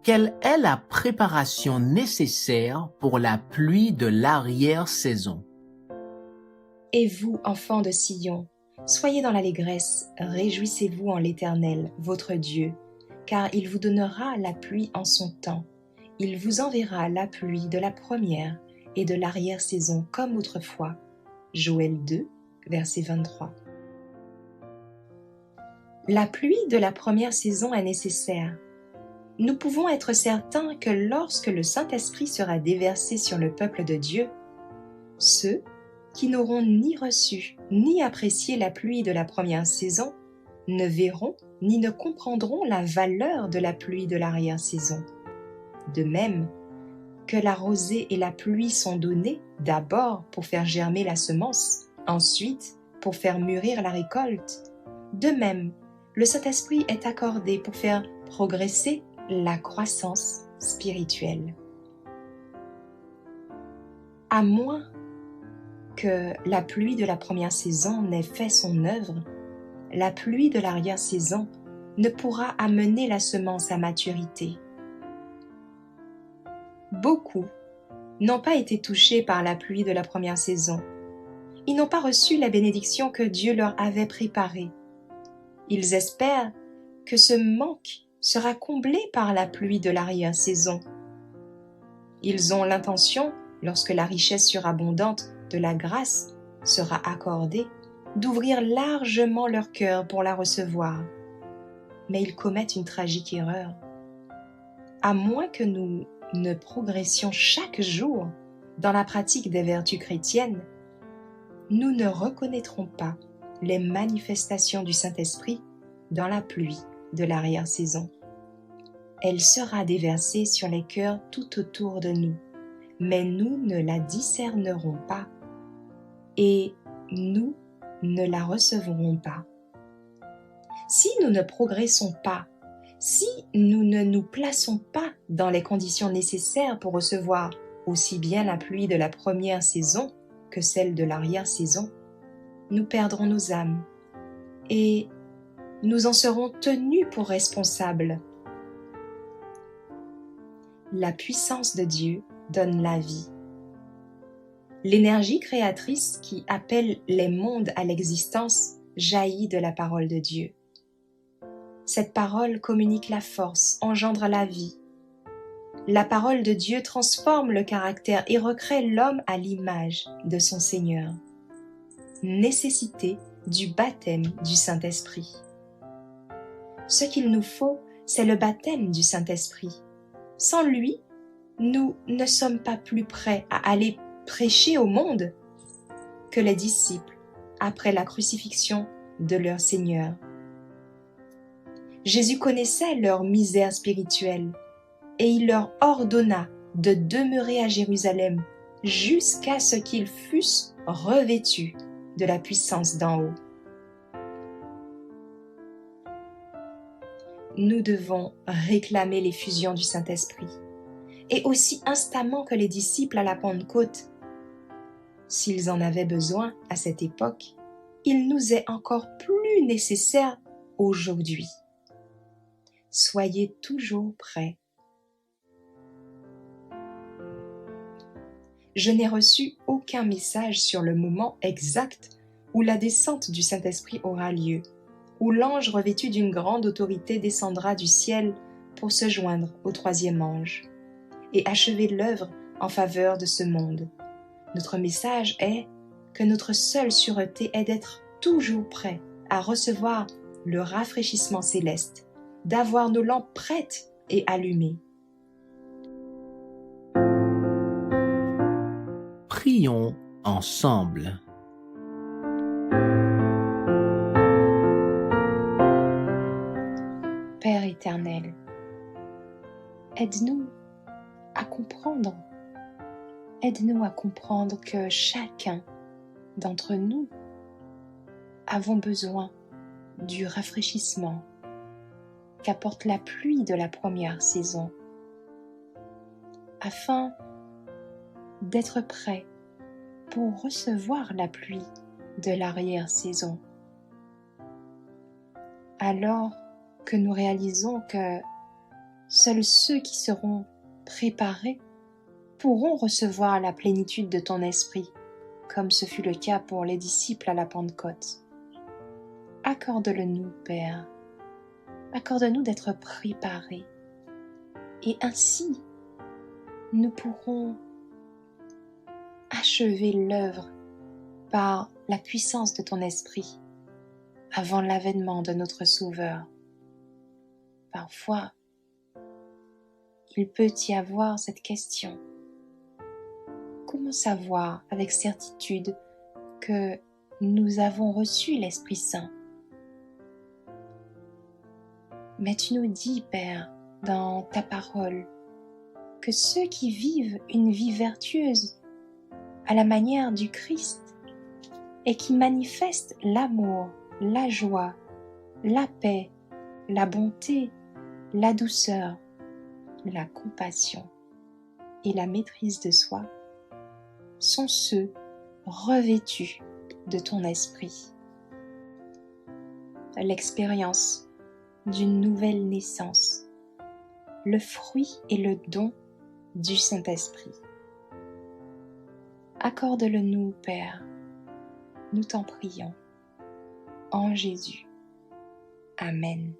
quelle est la préparation nécessaire pour la pluie de l'arrière-saison? Et vous, enfants de Sion, soyez dans l'allégresse, réjouissez-vous en l'Éternel, votre Dieu, car il vous donnera la pluie en son temps. Il vous enverra la pluie de la première et de l'arrière-saison comme autrefois. Joël 2, verset 23. La pluie de la première saison est nécessaire. Nous pouvons être certains que lorsque le Saint-Esprit sera déversé sur le peuple de Dieu, ceux qui n'auront ni reçu ni apprécié la pluie de la première saison ne verront ni ne comprendront la valeur de la pluie de l'arrière-saison. De même que la rosée et la pluie sont données d'abord pour faire germer la semence, ensuite pour faire mûrir la récolte, de même le Saint-Esprit est accordé pour faire progresser la croissance spirituelle. À moins que la pluie de la première saison n'ait fait son œuvre, la pluie de l'arrière-saison ne pourra amener la semence à maturité. Beaucoup n'ont pas été touchés par la pluie de la première saison. Ils n'ont pas reçu la bénédiction que Dieu leur avait préparée. Ils espèrent que ce manque sera comblé par la pluie de l'arrière-saison. Ils ont l'intention, lorsque la richesse surabondante de la grâce sera accordée, d'ouvrir largement leur cœur pour la recevoir. Mais ils commettent une tragique erreur. À moins que nous ne progressions chaque jour dans la pratique des vertus chrétiennes, nous ne reconnaîtrons pas les manifestations du Saint-Esprit dans la pluie de l'arrière-saison. Elle sera déversée sur les cœurs tout autour de nous, mais nous ne la discernerons pas et nous ne la recevrons pas. Si nous ne progressons pas, si nous ne nous plaçons pas dans les conditions nécessaires pour recevoir aussi bien la pluie de la première saison que celle de l'arrière-saison, nous perdrons nos âmes et nous en serons tenus pour responsables. La puissance de Dieu donne la vie. L'énergie créatrice qui appelle les mondes à l'existence jaillit de la parole de Dieu. Cette parole communique la force, engendre la vie. La parole de Dieu transforme le caractère et recrée l'homme à l'image de son Seigneur. Nécessité du baptême du Saint-Esprit. Ce qu'il nous faut, c'est le baptême du Saint-Esprit. Sans lui, nous ne sommes pas plus prêts à aller prêcher au monde que les disciples après la crucifixion de leur Seigneur. Jésus connaissait leur misère spirituelle et il leur ordonna de demeurer à Jérusalem jusqu'à ce qu'ils fussent revêtus de la puissance d'en haut. Nous devons réclamer l'effusion du Saint-Esprit et aussi instamment que les disciples à la Pentecôte. S'ils en avaient besoin à cette époque, il nous est encore plus nécessaire aujourd'hui. Soyez toujours prêts. Je n'ai reçu aucun message sur le moment exact où la descente du Saint-Esprit aura lieu, où l'ange revêtu d'une grande autorité descendra du ciel pour se joindre au troisième ange et achever l'œuvre en faveur de ce monde. Notre message est que notre seule sûreté est d'être toujours prêts à recevoir le rafraîchissement céleste, d'avoir nos lampes prêtes et allumées. Prions ensemble. Père éternel, aide-nous à comprendre. Aide-nous à comprendre que chacun d'entre nous avons besoin du rafraîchissement qu'apporte la pluie de la première saison, afin d'être prêts pour recevoir la pluie de l'arrière-saison. Alors que nous réalisons que Seuls ceux qui seront préparés pourront recevoir la plénitude de ton esprit, comme ce fut le cas pour les disciples à la Pentecôte. Accorde-le-nous, Père. Accorde-nous d'être préparés. Et ainsi, nous pourrons achever l'œuvre par la puissance de ton esprit avant l'avènement de notre Sauveur. Parfois, il peut y avoir cette question. Comment savoir avec certitude que nous avons reçu l'Esprit Saint? Mais tu nous dis, Père, dans ta parole, que ceux qui vivent une vie vertueuse à la manière du Christ et qui manifestent l'amour, la joie, la paix, la bonté, la douceur, la compassion et la maîtrise de soi sont ceux revêtus de ton esprit. L'expérience d'une nouvelle naissance, le fruit et le don du Saint-Esprit. Accorde-le-nous, Père, nous t'en prions, en Jésus. Amen.